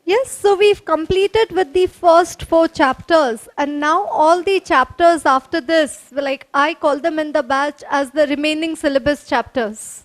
Yes, so we've completed with the first 4 chapters, and now all the chapters after this, like I call them in the batch as the remaining syllabus chapters.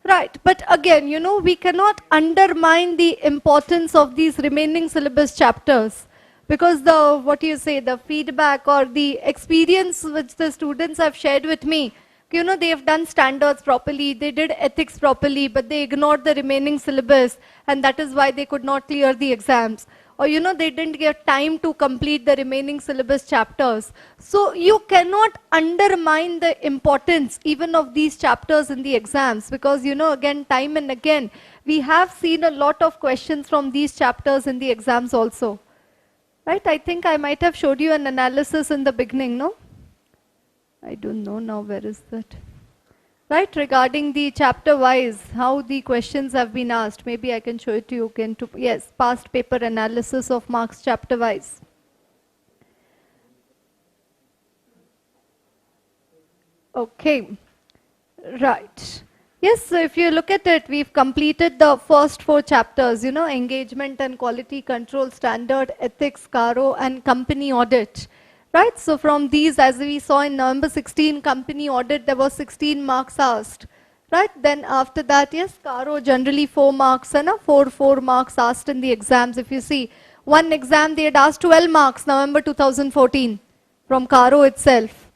Right, but again, we cannot undermine the importance of these remaining syllabus chapters because the feedback or the experience which the students have shared with me, they have done standards properly, they did ethics properly, but they ignored the remaining syllabus, and that is why they could not clear the exams. Or, they didn't get time to complete the remaining syllabus chapters. So you cannot undermine the importance even of these chapters in the exams because, again, time and again, we have seen a lot of questions from these chapters in the exams also. Right? I think I might have showed you an analysis in the beginning, no? I don't know now, where is that? Right, regarding the chapter wise, how the questions have been asked. Maybe I can show it to you again. Yes, past paper analysis of marks chapter wise. Okay, right. Yes, so if you look at it, we've completed the first 4 chapters, engagement and quality control, standard, ethics, CARO, and company audit. Right, so from these, as we saw in November 16, company audit, there was 16 marks asked. Right, then after that, yes, CARO generally 4 marks and 4 marks asked in the exams. If you see, one exam they had asked 12 marks, November 2014, from CARO itself.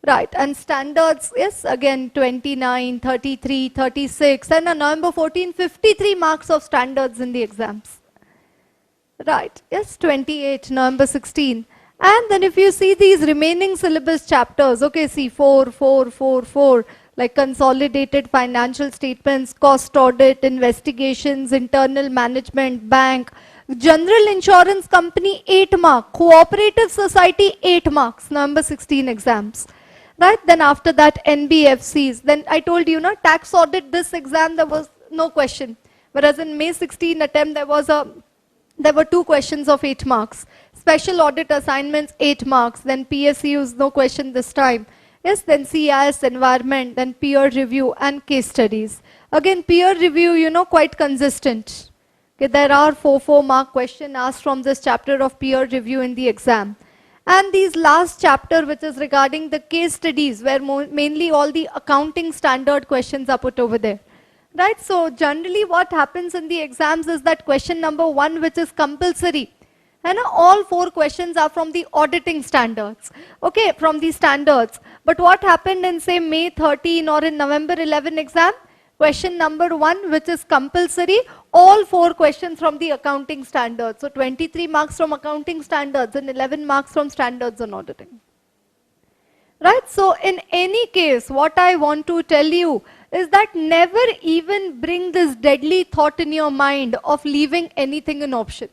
Right, and standards, yes, again 29, 33, 36, and on November 14, 53 marks of standards in the exams. Right, yes, 28, November 16. And then if you see these remaining syllabus chapters, okay, see 4, 4, 4, 4, like consolidated financial statements, cost audit, investigations, internal management, bank, general insurance company, 8 marks, cooperative society, 8 marks, November 16 exams. Right, then after that NBFCs, then I told you, tax audit, this exam there was no question. Whereas in May 16 attempt, there were 2 questions of 8 marks. Special audit assignments, 8 marks. Then PSUs, no question this time. Yes, then CIS, environment, then peer review and case studies. Again, peer review, quite consistent. Okay, there are 4 mark question asked from this chapter of peer review in the exam. And these last chapter, which is regarding the case studies, where mainly all the accounting standard questions are put over there. Right, so generally what happens in the exams is that question number 1, which is compulsory, and all 4 questions are from the auditing standards, okay, from the standards. But what happened in say May 13 or in November 11 exam, question number 1, which is compulsory, all 4 questions from the accounting standards. So 23 marks from accounting standards and 11 marks from standards on auditing. Right, so in any case, what I want to tell you is that never even bring this deadly thought in your mind of leaving anything in option.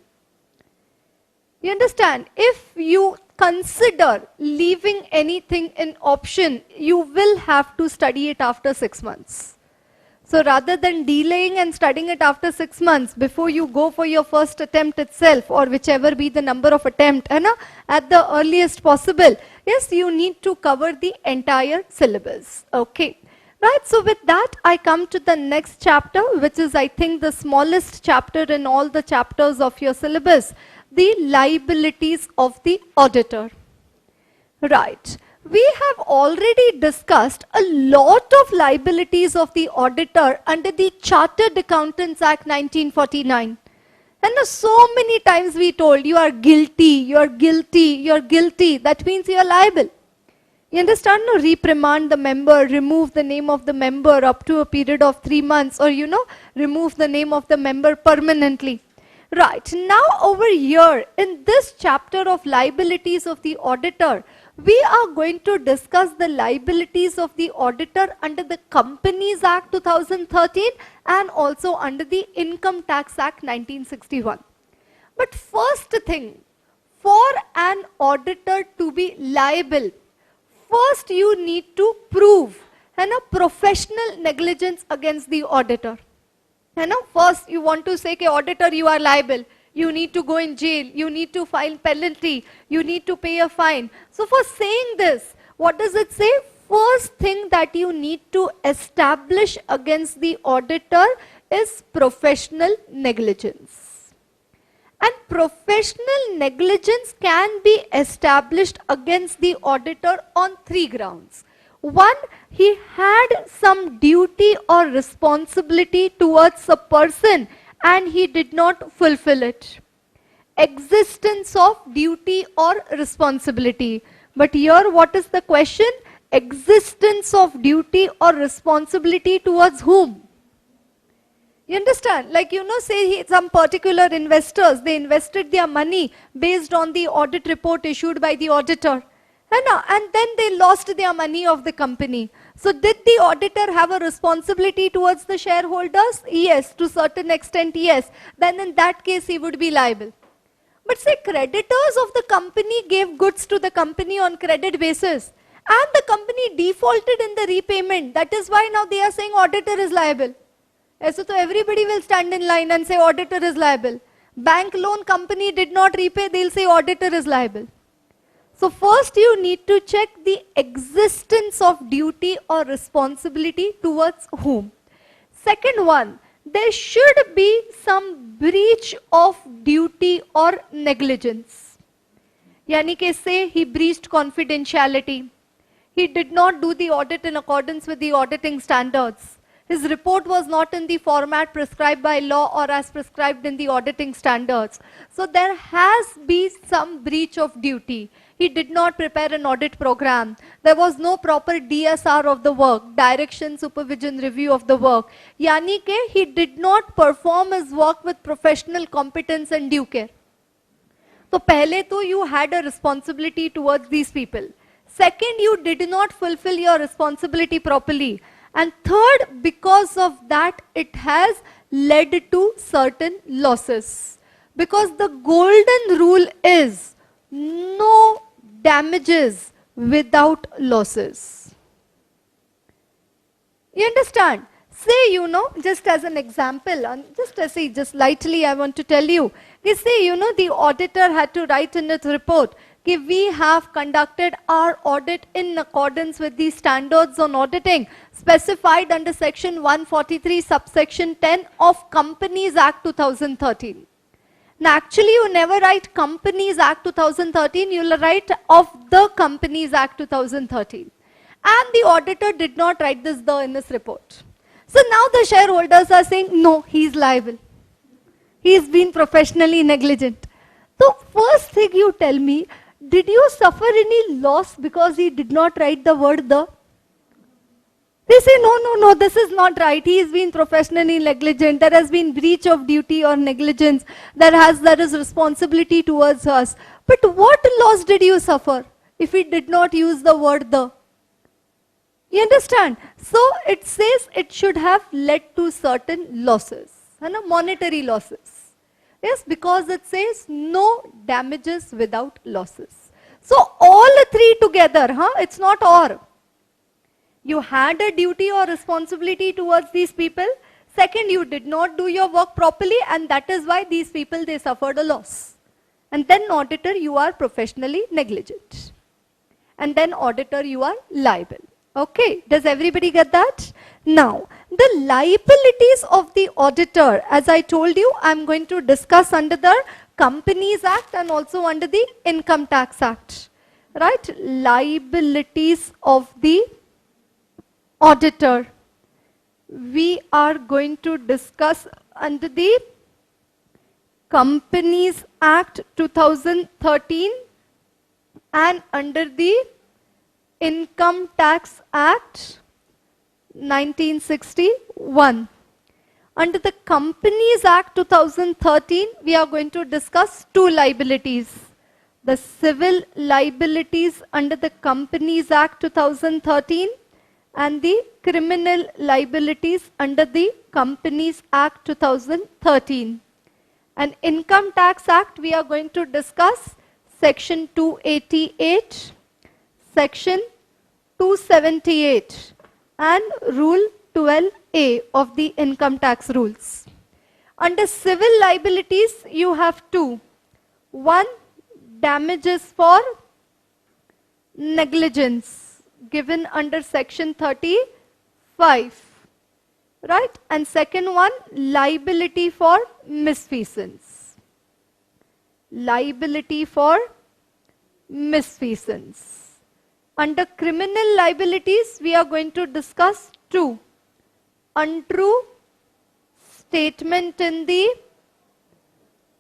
You understand? If you consider leaving anything in option, you will have to study it after 6 months. So rather than delaying and studying it after 6 months, before you go for your first attempt itself, or whichever be the number of attempt, at the earliest possible, yes, you need to cover the entire syllabus. Okay. Right, so with that, I come to the next chapter, which is, I think, the smallest chapter in all the chapters of your syllabus, the liabilities of the auditor. Right. We have already discussed a lot of liabilities of the auditor under the Chartered Accountants Act 1949. And so many times we told, you are guilty, you are guilty, you are guilty. That means you are liable. You understand? No, reprimand the member, remove the name of the member up to a period of 3 months, or remove the name of the member permanently. Right, now over here in this chapter of liabilities of the auditor, we are going to discuss the liabilities of the auditor under the Companies Act 2013 and also under the Income Tax Act 1961. But first thing, for an auditor to be liable, first you need to prove a professional negligence against the auditor. First you want to say, okay, auditor, you are liable. You need to go in jail. You need to file penalty. You need to pay a fine. So for saying this, what does it say? First thing that you need to establish against the auditor is professional negligence. And professional negligence can be established against the auditor on 3 grounds. One, he had some duty or responsibility towards a person and he did not fulfill it. Existence of duty or responsibility. But here what is the question? Existence of duty or responsibility towards whom? You understand? Like, say some particular investors, they invested their money based on the audit report issued by the auditor. And then they lost their money of the company. So did the auditor have a responsibility towards the shareholders? Yes, to certain extent, yes. Then in that case, he would be liable. But say creditors of the company gave goods to the company on credit basis. And the company defaulted in the repayment. That is why now they are saying auditor is liable. So everybody will stand in line and say auditor is liable. Bank loan company did not repay, they'll say auditor is liable. So first you need to check the existence of duty or responsibility towards whom. Second one, there should be some breach of duty or negligence. Yani ke say he breached confidentiality. He did not do the audit in accordance with the auditing standards. His report was not in the format prescribed by law or as prescribed in the auditing standards. So there has been some breach of duty. He did not prepare an audit program. There was no proper DSR of the work, direction, supervision, review of the work. Yani ke he did not perform his work with professional competence and due care. So pehle to you had a responsibility towards these people. Second, you did not fulfill your responsibility properly. And third, because of that, it has led to certain losses. Because the golden rule is no damages without losses. You understand? Say, just as an example, and just lightly I want to tell you. You say, the auditor had to write in its report, we have conducted our audit in accordance with the standards on auditing specified under section 143 subsection 10 of Companies Act 2013. Now actually you never write Companies Act 2013, you will write of the Companies Act 2013. And the auditor did not write this in his report. So now the shareholders are saying, no, he is liable. He has been professionally negligent. So first thing you tell me, did you suffer any loss because he did not write the word the? They say, no, this is not right. He has been professionally negligent. There has been breach of duty or negligence. There is responsibility towards us. But what loss did you suffer if he did not use the word the? You understand? So it says it should have led to certain losses, monetary losses. Yes, because it says no damages without losses. So all three together, it's not or. You had a duty or responsibility towards these people. Second, you did not do your work properly, and that is why these people, they suffered a loss. And then auditor, you are professionally negligent. And then auditor, you are liable. Okay, does everybody get that? Now, the liabilities of the auditor, as I told you, I'm going to discuss under the Companies Act and also under the Income Tax Act. Right? Liabilities of the auditor. We are going to discuss under the Companies Act 2013 and under the Income Tax Act 1961. Under the Companies Act 2013, we are going to discuss two liabilities. The civil liabilities under the Companies Act 2013 and the criminal liabilities under the Companies Act 2013. And Income Tax Act, we are going to discuss Section 288, Section 278 and Rule 12A of the income tax rules. Under civil liabilities, you have two. One, damages for negligence given under Section 35, right? And second one, liability for misfeasance. liability for misfeasance. Under criminal liabilities, we are going to discuss two. Untrue statement in the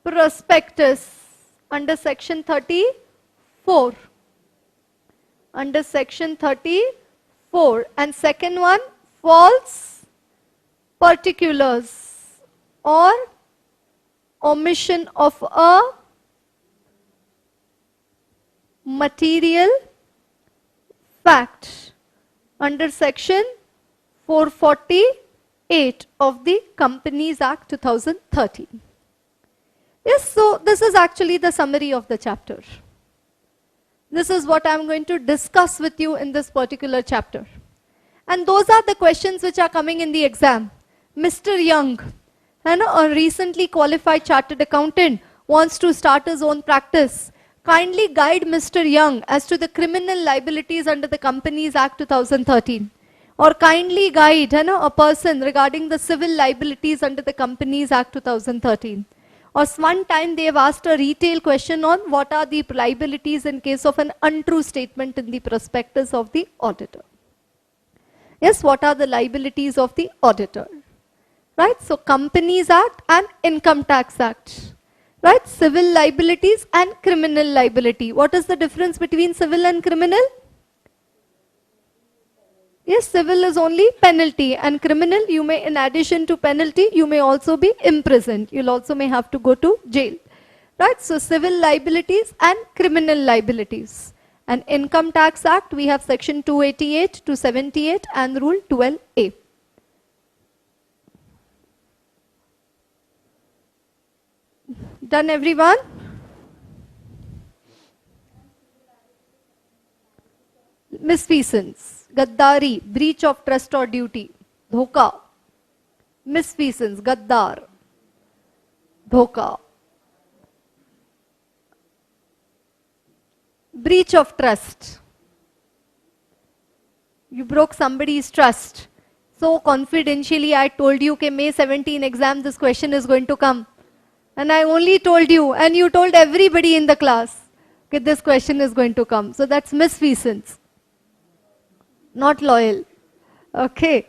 prospectus under section 34. Under section 34. And second one, false particulars or omission of a material fact under section 448 of the Companies Act 2013. Yes, so this is actually the summary of the chapter. This is what I am going to discuss with you in this particular chapter. And those are the questions which are coming in the exam. Mr. Young, a recently qualified chartered accountant, wants to start his own practice. Kindly guide Mr. Young as to the criminal liabilities under the Companies Act 2013. Or kindly guide a person regarding the civil liabilities under the Companies Act 2013. Or one time they have asked a retail question on what are the liabilities in case of an untrue statement in the prospectus of the auditor. Yes, what are the liabilities of the auditor? Right, so Companies Act and Income Tax Act. Right, civil liabilities and criminal liability. What is the difference between civil and criminal? Yes, civil is only penalty, and criminal, you may, in addition to penalty, you may also be imprisoned. You'll also may have to go to jail. Right, so civil liabilities and criminal liabilities. And Income Tax Act, we have section 288 to 78 and rule 12A. Done, everyone? Misfeasance, gaddari, breach of trust or duty, dhoka, misfeasance, gaddar, dhoka, breach of trust. You broke somebody's trust. So confidentially I told you that May 17 exam this question is going to come. And I only told you, and you told everybody in the class that this question is going to come. So that's misfeasance. Not loyal. Okay.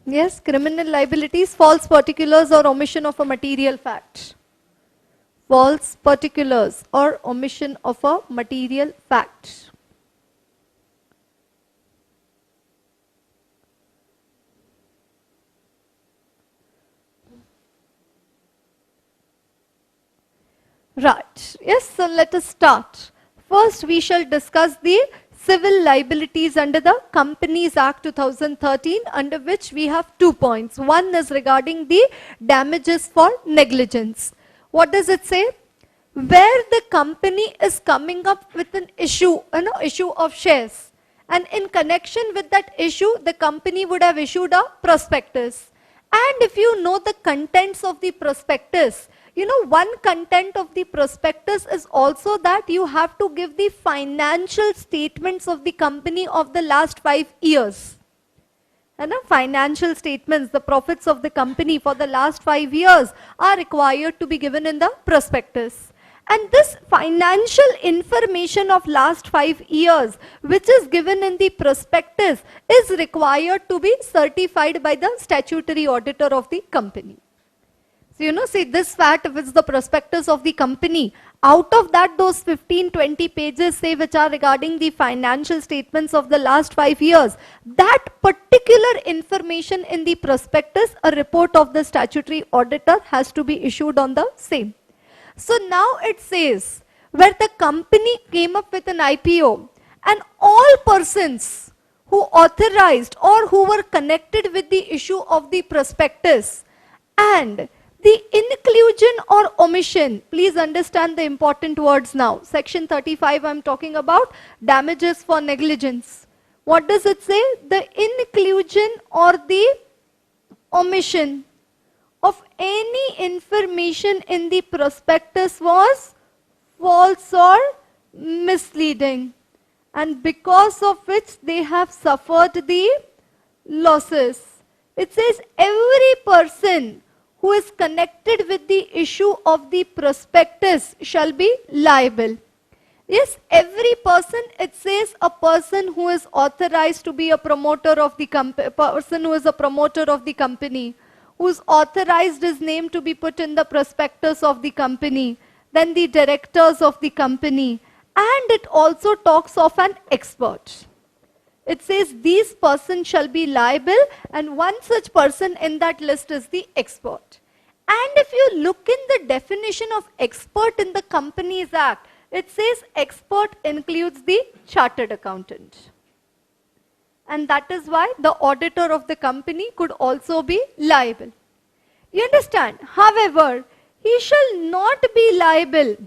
Yes, criminal liabilities, false particulars or omission of a material fact. False particulars or omission of a material fact. Right. Yes, so let us start. First, we shall discuss the civil liabilities under the Companies Act 2013, under which we have 2 points. One is regarding the damages for negligence. What does it say? Where the company is coming up with an issue, issue of shares, and in connection with that issue, the company would have issued a prospectus. And if you know the contents of the prospectus, one content of the prospectus is also that you have to give the financial statements of the company of the last 5 years. And financial statements, the profits of the company for the last 5 years are required to be given in the prospectus. And this financial information of last 5 years, which is given in the prospectus, is required to be certified by the statutory auditor of the company. So, see this fact, if it's the prospectus of the company, out of that those 15-20 pages say which are regarding the financial statements of the last 5 years, that particular information in the prospectus, a report of the statutory auditor has to be issued on the same. So now it says, where the company came up with an IPO and all persons who authorized or who were connected with the issue of the prospectus and The inclusion or omission, please understand the important words now. Section 35, I'm talking about damages for negligence. What does it say? The inclusion or the omission of any information in the prospectus was false or misleading, and because of which they have suffered the losses. It says every person who is connected with the issue of the prospectus shall be liable. Yes, every person, it says a person who is authorized to be a promoter of the company, person who is a promoter of the company, who is authorized his name to be put in the prospectus of the company, then the directors of the company, and it also talks of an expert. It says these persons shall be liable, and one such person in that list is the expert. And if you look in the definition of expert in the Companies Act, it says expert includes the chartered accountant. And that is why the auditor of the company could also be liable. You understand? However, he shall not be liable.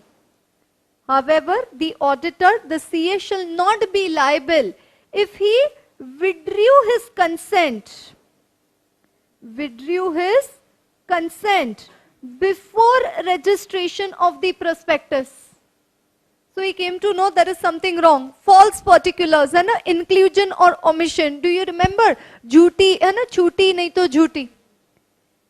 However, the auditor, the CA shall not be liable if he withdrew his consent. Withdrew his consent before registration of the prospectus. So he came to know there is something wrong. False particulars and inclusion or omission. Do you remember? Jhuti and chuti nahi to jhuti.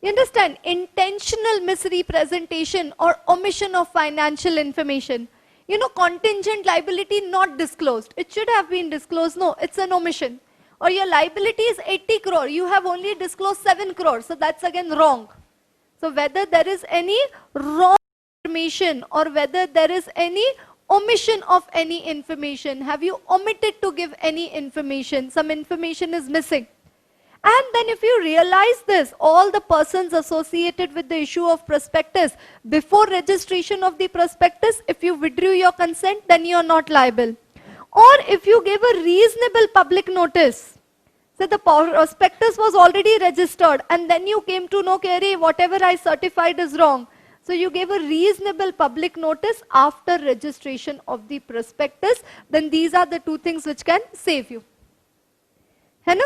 You understand? Intentional misrepresentation or omission of financial information. You know, contingent liability not disclosed. It should have been disclosed. No, it's an omission. Or your liability is 80 crore. You have only disclosed 7 crore. So that's again wrong. So whether there is any wrong information or whether there is any omission of any information. Have you omitted to give any information? Some information is missing. And then if you realize this, all the persons associated with the issue of prospectus, before registration of the prospectus, if you withdrew your consent, then you are not liable. Or if you gave a reasonable public notice, so the prospectus was already registered and then you came to know, Kerry, whatever I certified is wrong. So you gave a reasonable public notice after registration of the prospectus, then these are the two things which can save you.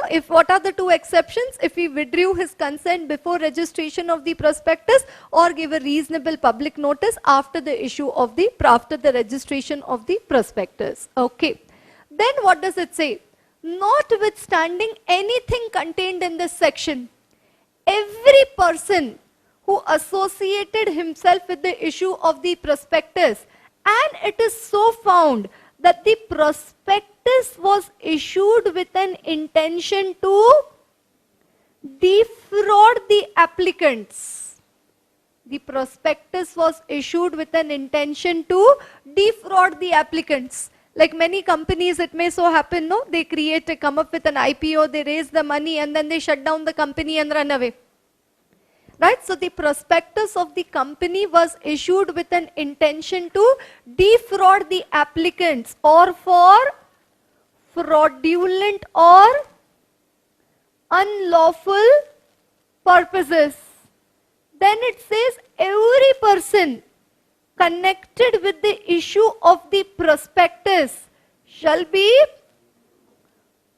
If what are the two exceptions? If he withdrew his consent before registration of the prospectus or gave a reasonable public notice after the issue of the, after the registration of the prospectus. Okay. Then what does it say? Notwithstanding anything contained in this section, every person who associated himself with the issue of the prospectus, and it is so found that the prospectus was issued with an intention to defraud the applicants. The prospectus was issued with an intention to defraud the applicants. Like many companies, it may so happen, no? They come up with an IPO, they raise the money and then they shut down the company and run away. Right? So the prospectus of the company was issued with an intention to defraud the applicants or for fraudulent or unlawful purposes. Then it says every person connected with the issue of the prospectus shall be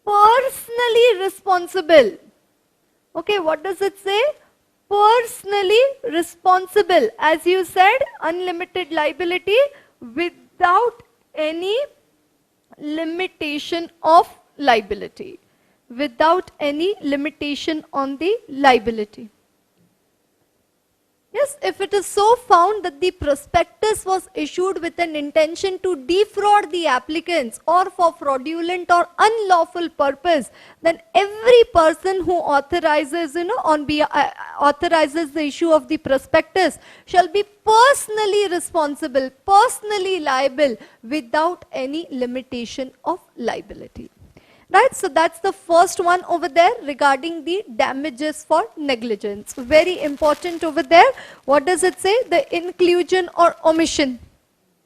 personally responsible. Okay, what does it say? Personally responsible. As you said, unlimited liability without any limitation of liability. Without any limitation on the liability. Yes, if it is so found that the prospectus was issued with an intention to defraud the applicants or for fraudulent or unlawful purpose, then every person who authorizes, authorizes the issue of the prospectus shall be personally responsible, personally liable without any limitation of liability. Right, so that's the first one over there regarding the damages for negligence. Very important over there. What does it say? The inclusion or omission,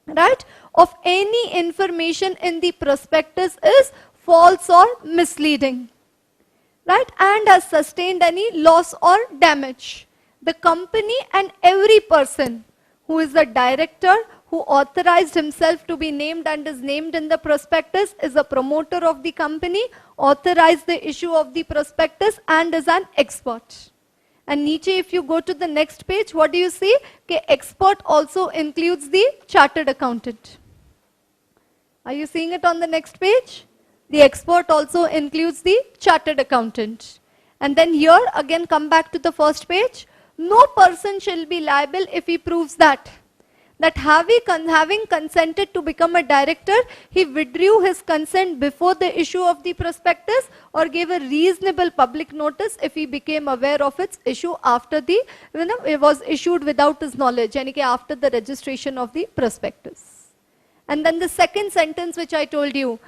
right, of any information in the prospectus is false or misleading, right, and has sustained any loss or damage. The company and every person who is a director, who authorized himself to be named and is named in the prospectus, is a promoter of the company, authorized the issue of the prospectus, and is an expert. And Nietzsche, if you go to the next page, what do you see? Okay, expert also includes the chartered accountant. Are you seeing it on the next page? The expert also includes the chartered accountant. And then here, again, come back to the first page. No person shall be liable if he proves that having consented to become a director, he withdrew his consent before the issue of the prospectus or gave a reasonable public notice if he became aware of its issue after the, it was issued without his knowledge, and after the registration of the prospectus. And then the second sentence which I told you,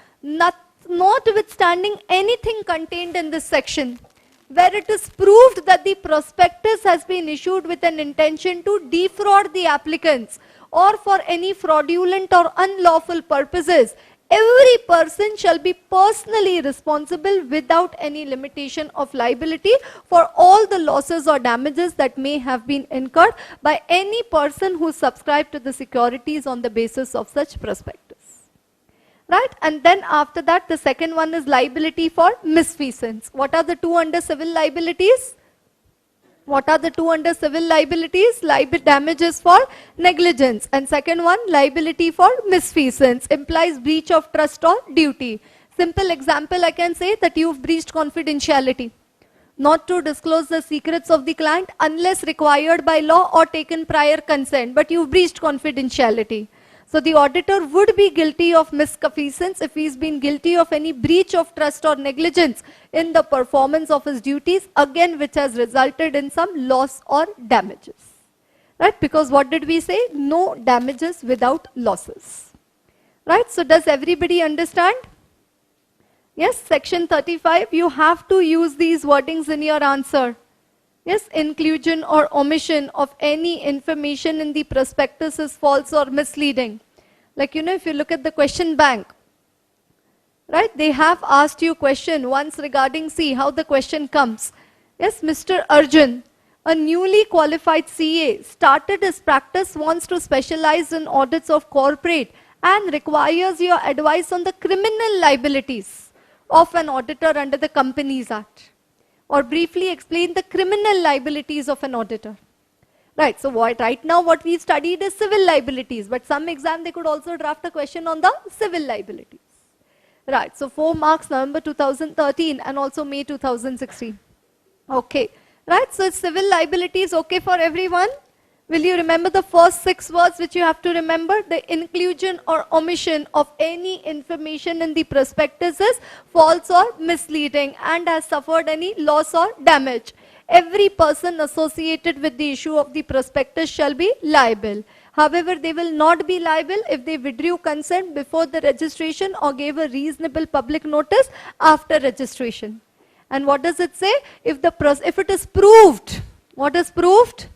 notwithstanding anything contained in this section, where it is proved that the prospectus has been issued with an intention to defraud the applicants or for any fraudulent or unlawful purposes, every person shall be personally responsible without any limitation of liability for all the losses or damages that may have been incurred by any person who subscribed to the securities on the basis of such prospectus. Right? And then after that, the second one is liability for misfeasance. What are the two under civil liabilities? What are the two under civil liabilities? Damages for negligence. And second one, liability for misfeasance, implies breach of trust or duty. Simple example, I can say that you've breached confidentiality. Not to disclose the secrets of the client unless required by law or taken prior consent, but you've breached confidentiality. So the auditor would be guilty of misfeasance if he's been guilty of any breach of trust or negligence in the performance of his duties, again which has resulted in some loss or damages. Right? Because what did we say? No damages without losses. Right? So does everybody understand? Yes, section 35, you have to use these wordings in your answer. Yes, inclusion or omission of any information in the prospectus is false or misleading. Like, if you look at the question bank, right, they have asked you question once regarding, see how the question comes. Yes, Mr. Arjun, a newly qualified CA, started his practice, wants to specialize in audits of corporate and requires your advice on the criminal liabilities of an auditor under the Companies Act. Or briefly explain the criminal liabilities of an auditor. Right, so right now what we studied is civil liabilities, but some exam they could also draft a question on the civil liabilities. Right, so 4 marks, November 2013 and also May 2016. Okay, right, so civil liabilities okay for everyone? Will you remember the first 6 words which you have to remember? The inclusion or omission of any information in the prospectus is false or misleading and has suffered any loss or damage. Every person associated with the issue of the prospectus shall be liable. However, they will not be liable if they withdrew consent before the registration or gave a reasonable public notice after registration. And what does it say? If it is proved, what is proved?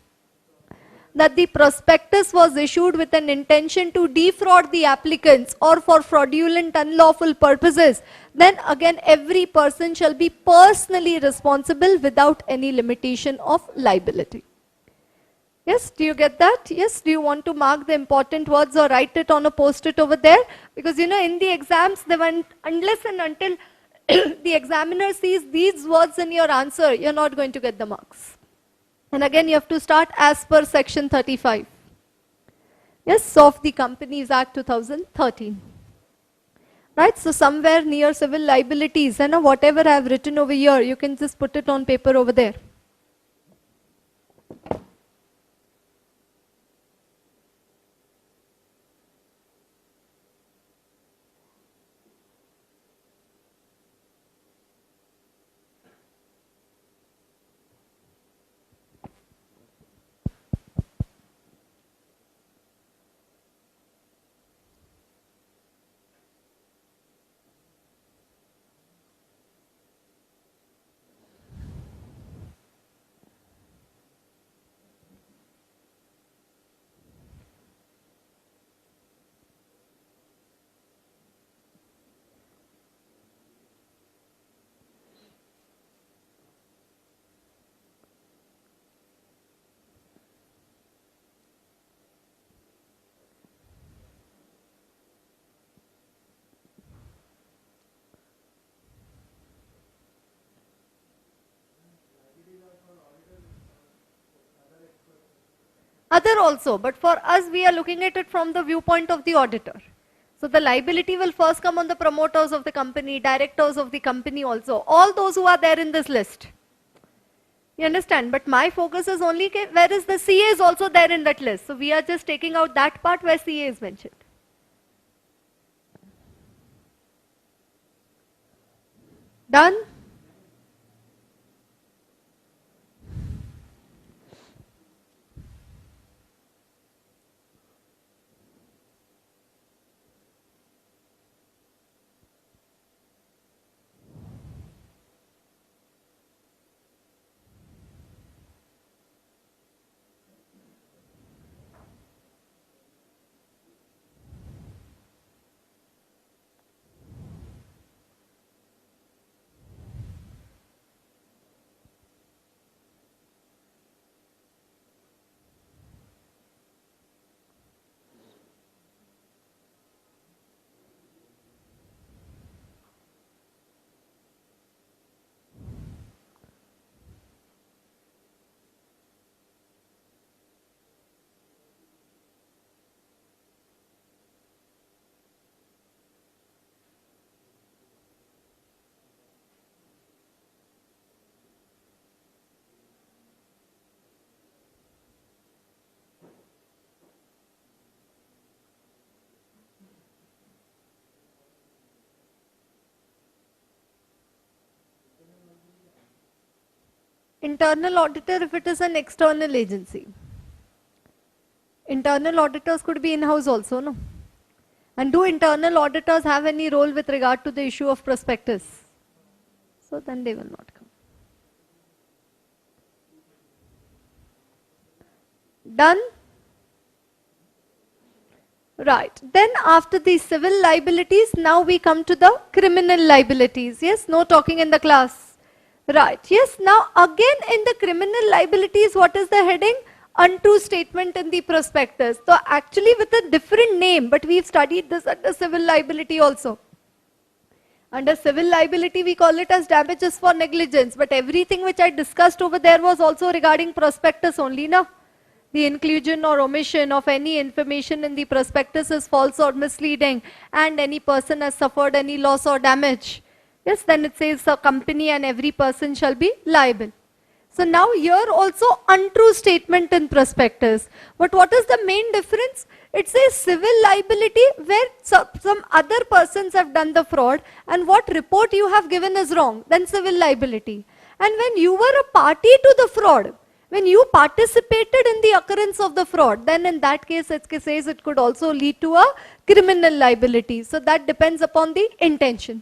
That the prospectus was issued with an intention to defraud the applicants or for fraudulent unlawful purposes, then again every person shall be personally responsible without any limitation of liability. Yes, do you get that? Yes, do you want to mark the important words or write it on a post-it over there? Because in the exams, unless and until the examiner sees these words in your answer, you're not going to get the marks. And again, you have to start as per section 35. Yes, of the Companies Act 2013. Right, so somewhere near civil liabilities, and whatever I have written over here, you can just put it on paper over there. Other also, but for us we are looking at it from the viewpoint of the auditor. So the liability will first come on the promoters of the company, directors of the company also, all those who are there in this list. You understand? But my focus is only where is the CA is also there in that list. So we are just taking out that part where CA is mentioned. Done? Internal auditor if it is an external agency. Internal auditors could be in-house also, no? And do internal auditors have any role with regard to the issue of prospectus? So then they will not come. Done? Right. Then after the civil liabilities, now we come to the criminal liabilities. Yes, no talking in the class. Right. Yes, now again in the criminal liabilities, what is the heading? Untrue statement in the prospectus. So actually with a different name, but we've studied this under civil liability also. Under civil liability, we call it as damages for negligence, but everything which I discussed over there was also regarding prospectus only, no? The inclusion or omission of any information in the prospectus is false or misleading, and any person has suffered any loss or damage. Yes, then it says a company and every person shall be liable. So now here also untrue statement in prospectus. But what is the main difference? It says civil liability where some other persons have done the fraud and what report you have given is wrong, then civil liability. And when you were a party to the fraud, when you participated in the occurrence of the fraud, then in that case it says it could also lead to a criminal liability. So that depends upon the intention.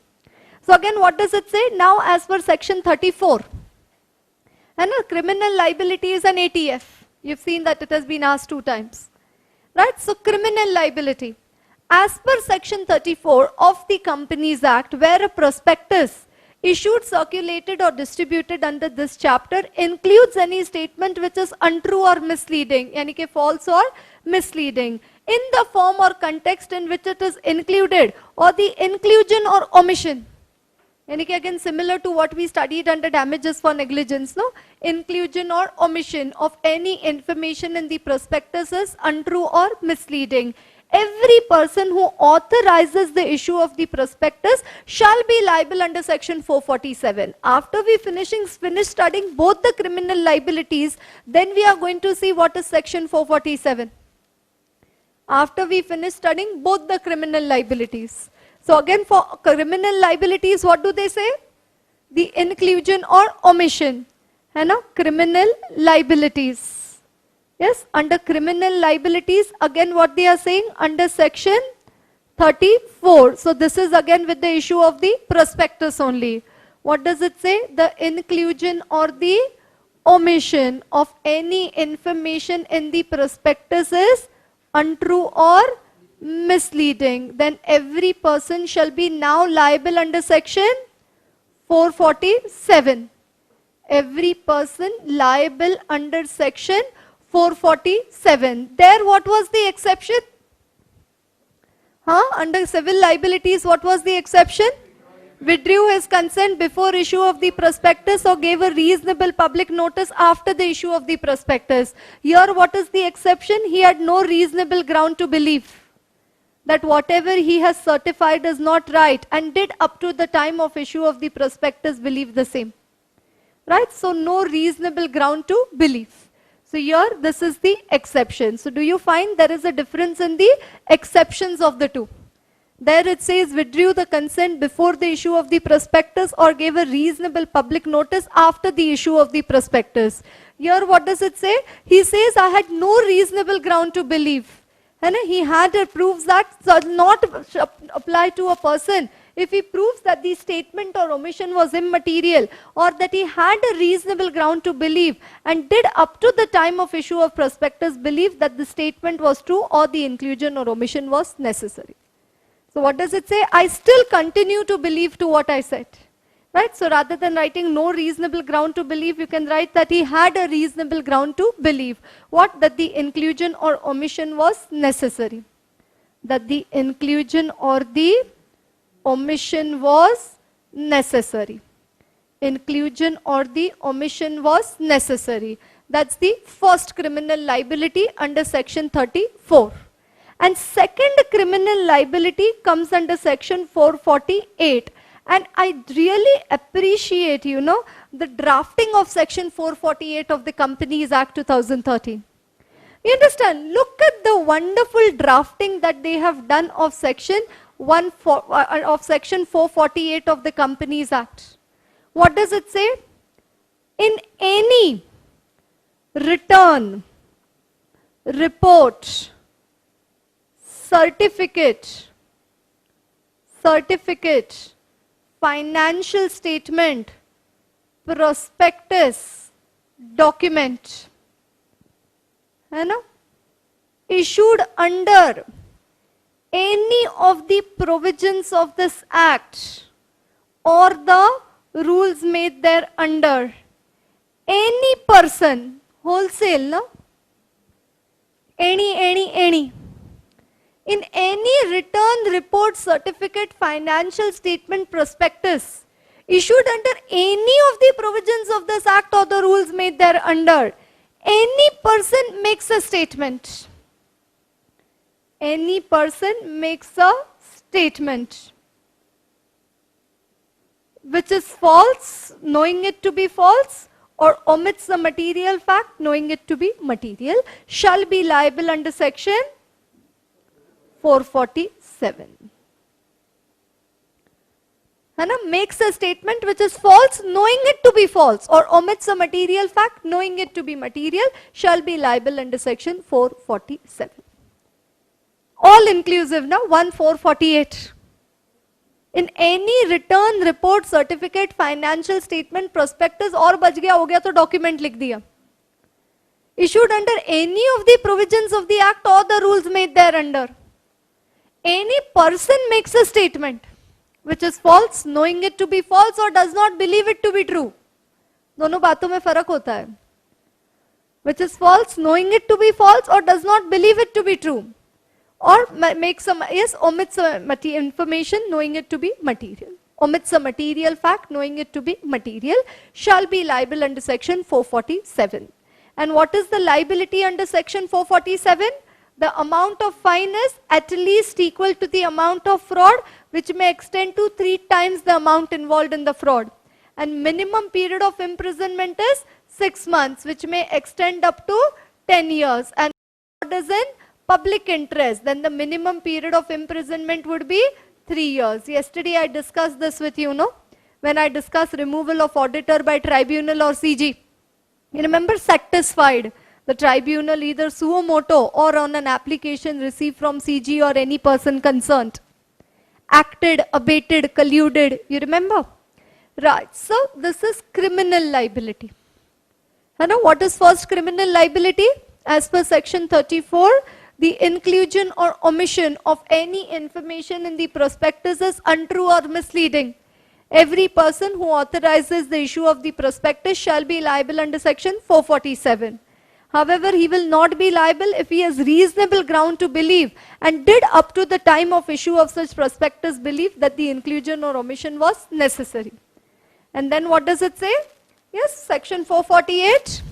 So again, what does it say? Now as per section 34, and a criminal liability is an ATF. You've seen that it has been asked 2 times. Right? So criminal liability. As per section 34 of the Companies Act, where a prospectus issued, circulated or distributed under this chapter includes any statement which is untrue or misleading, yani ke false or misleading, in the form or context in which it is included, or the inclusion or omission. Yani ke again similar to what we studied under damages for negligence, no? Inclusion or omission of any information in the prospectus is untrue or misleading. Every person who authorizes the issue of the prospectus shall be liable under section 447. After we finish studying both the criminal liabilities, then we are going to see what is section 447. After we finish studying both the criminal liabilities. So again for criminal liabilities, what do they say? The inclusion or omission. है ना? Criminal liabilities. Yes, under criminal liabilities, again what they are saying under section 34. So this is again with the issue of the prospectus only. What does it say? The inclusion or the omission of any information in the prospectus is untrue or misleading. Then every person shall be now liable under section 447. Every person liable under section 447. There what was the exception? Under civil liabilities, what was the exception? withdrew his consent before issue of the prospectus or gave a reasonable public notice after the issue of the prospectus. Here, what is the exception? He had no reasonable ground to believe that whatever he has certified is not right, and did up to the time of issue of the prospectus believe the same. Right? So no reasonable ground to believe. So here, this is the exception. So do you find there is a difference in the exceptions of the two? There it says withdrew the consent before the issue of the prospectus or gave a reasonable public notice after the issue of the prospectus. Here what does it say? He says I had no reasonable ground to believe. And he had proves that does not apply to a person. If he proves that the statement or omission was immaterial, or that he had a reasonable ground to believe and did up to the time of issue of prospectus believe that the statement was true or the inclusion or omission was necessary. So what does it say? I still continue to believe to what I said. Right? So rather than writing no reasonable ground to believe, you can write that he had a reasonable ground to believe. What? That the inclusion or omission was necessary. That the inclusion or the omission was necessary. Inclusion or the omission was necessary. That's the first criminal liability under section 34. And second criminal liability comes under section 448. And I really appreciate, the drafting of section 448 of the Companies Act 2013. You understand? Look at the wonderful drafting that they have done of section 448 of the Companies Act. What does it say? In any return, report, certificate, financial statement, prospectus, document, issued under any of the provisions of this act or the rules made there under, any person, wholesale, no? Any. In any return, report, certificate, financial statement, prospectus issued under any of the provisions of this act or the rules made there under, any person makes a statement. Any person makes a statement which is false, knowing it to be false, or omits the material fact, knowing it to be material, shall be liable under section 447. Makes a statement which is false, knowing it to be false, or omits a material fact, knowing it to be material, shall be liable under section 447. All inclusive now, 448. In any return, report, certificate, financial statement, prospectus, और बच गया हो गया तो document लिख दिया. Issued under any of the provisions of the act or the rules made thereunder. Any person makes a statement which is false, knowing it to be false, or does not believe it to be true. दोनों बातों में फर्क होता है. Which is false, knowing it to be false, or does not believe it to be true. Or makes omits information, knowing it to be material. Omits a material fact, knowing it to be material, shall be liable under section 447. And what is the liability under section 447? The amount of fine is at least equal to the amount of fraud, which may extend to 3 times the amount involved in the fraud. And minimum period of imprisonment is 6 months, which may extend up to 10 years. And what is in public interest, then the minimum period of imprisonment would be 3 years. Yesterday I discussed this with you, when I discussed removal of auditor by tribunal or CG. You remember, satisfied. The tribunal either suo moto or on an application received from CG or any person concerned. Acted, abated, colluded. You remember? Right. So this is criminal liability. What is first criminal liability? As per section 34, the inclusion or omission of any information in the prospectus is untrue or misleading. Every person who authorizes the issue of the prospectus shall be liable under section 447. However, he will not be liable if he has reasonable ground to believe and did up to the time of issue of such prospectus believe that the inclusion or omission was necessary. And then what does it say? Yes, section 448.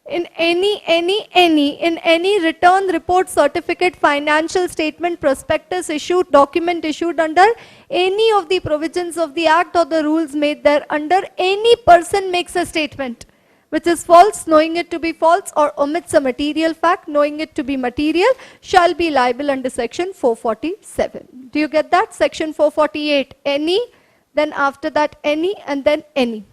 In any return, report, certificate, financial statement, prospectus issued, document issued under any of the provisions of the Act or the rules made thereunder, any person makes a statement which is false, knowing it to be false, or omits a material fact, knowing it to be material, shall be liable under section 447. Do you get that? Section 448, any, then after that any, and then any.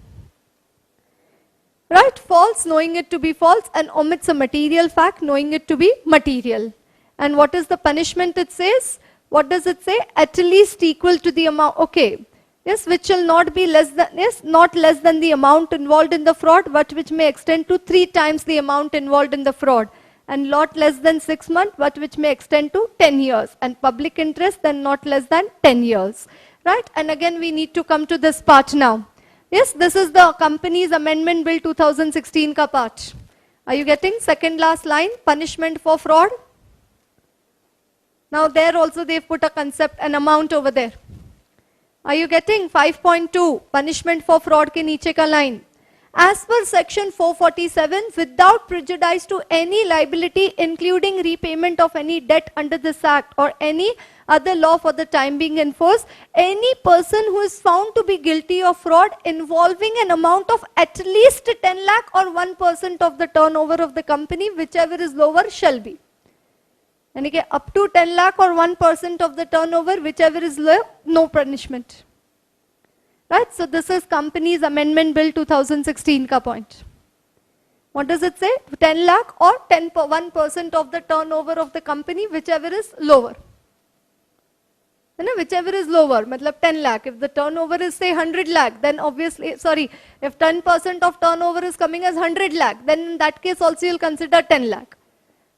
Right? False, knowing it to be false, and omits a material fact, knowing it to be material. And what is the punishment it says? What does it say? At least equal to the amount. Okay. Yes, which shall not be less than, yes, not less than the amount involved in the fraud, but which may extend to 3 times the amount involved in the fraud. And not less than 6 months, but which may extend to 10 years. And public interest, then not less than 10 years. Right? And again, we need to come to this part now. Yes, this is the Companies Amendment Bill 2016 ka part. Are you getting? Second last line, punishment for fraud. Now there also they've put a concept, an amount over there. Are you getting? 5.2, punishment for fraud ke niche ka line. As per section 447, without prejudice to any liability, including repayment of any debt under this act or any other law for the time being enforced, any person who is found to be guilty of fraud involving an amount of at least 10 lakh or 1% of the turnover of the company, whichever is lower, shall be. And up to 10 lakh or 1% of the turnover, whichever is lower, no punishment. Right? So this is Companies Amendment Bill 2016 ka point. What does it say? 10 lakh or 1% of the turnover of the company, whichever is lower. Whichever is lower, matlab 10 lakh. If the turnover is say 100 lakh, then obviously, sorry, if 10% of turnover is coming as 100 lakh, then in that case also you'll consider 10 lakh.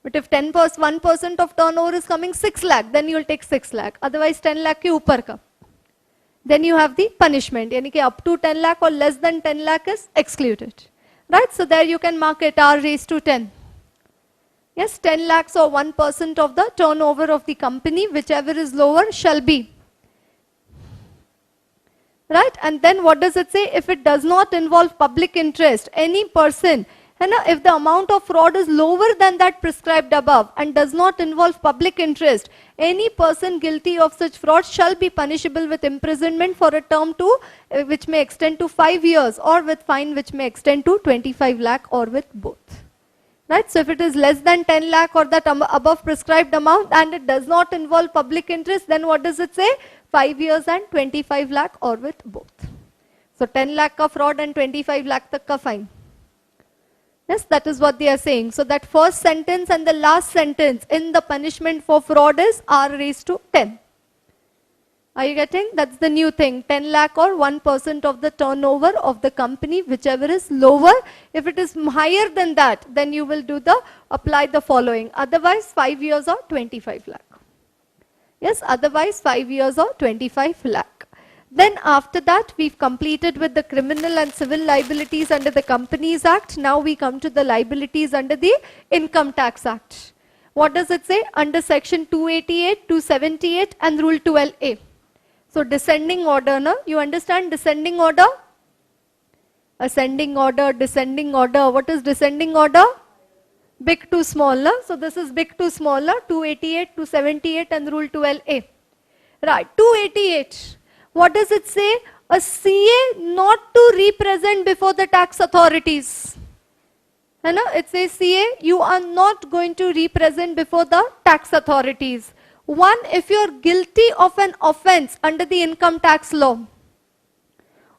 But if 1% of turnover is coming 6 lakh, then you'll take 6 lakh. Otherwise 10 lakh ke upar ka. Then you have the punishment. Yani ki up to 10 lakh or less than 10 lakh is excluded. Right? So there you can mark it R raised to 10. Yes, 10 lakhs or 1% of the turnover of the company, whichever is lower, shall be. Right? And then what does it say? If it does not involve public interest, any person, if the amount of fraud is lower than that prescribed above and does not involve public interest, any person guilty of such fraud shall be punishable with imprisonment for a term which may extend to 5 years, or with fine which may extend to 25 lakh, or with both. Right? So if it is less than 10 lakh or that above prescribed amount and it does not involve public interest, then what does it say? 5 years and 25 lakh, or with both. So 10 lakh ka fraud and 25 lakh tak ka fine. Yes, that is what they are saying. So that first sentence and the last sentence in the punishment for fraud is R raised to 10. Are you getting? That's the new thing. 10 lakh or 1% of the turnover of the company, whichever is lower. If it is higher than that, then you will apply the following. Otherwise 5 years or 25 lakh. Yes, otherwise 5 years or 25 lakh. Then after that, we've completed with the criminal and civil liabilities under the Companies Act. Now we come to the liabilities under the Income Tax Act. What does it say? Under section 288, 278 and rule 12A. So descending order, no? You understand descending order? Ascending order, descending order. What is descending order? Big to small, no? So this is big to small, no? 288, 278 and rule 12A. Right, 288. What does it say? A CA not to represent before the tax authorities. It says CA, you are not going to represent before the tax authorities. One, if you are guilty of an offense under the income tax law.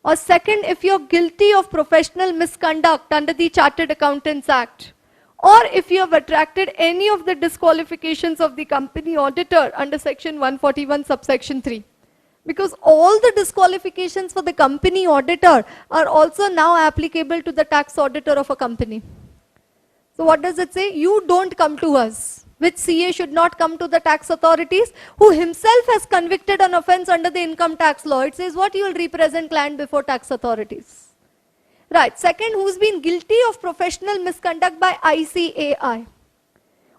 Or second, if you are guilty of professional misconduct under the Chartered Accountants Act. Or if you have attracted any of the disqualifications of the company auditor under section 141 subsection 3. Because all the disqualifications for the company auditor are also now applicable to the tax auditor of a company. So what does it say? You don't come to us. Which CA should not come to the tax authorities? Who himself has convicted an offense under the income tax law. It says what? You will represent client before tax authorities. Right. Second, who's been guilty of professional misconduct by ICAI,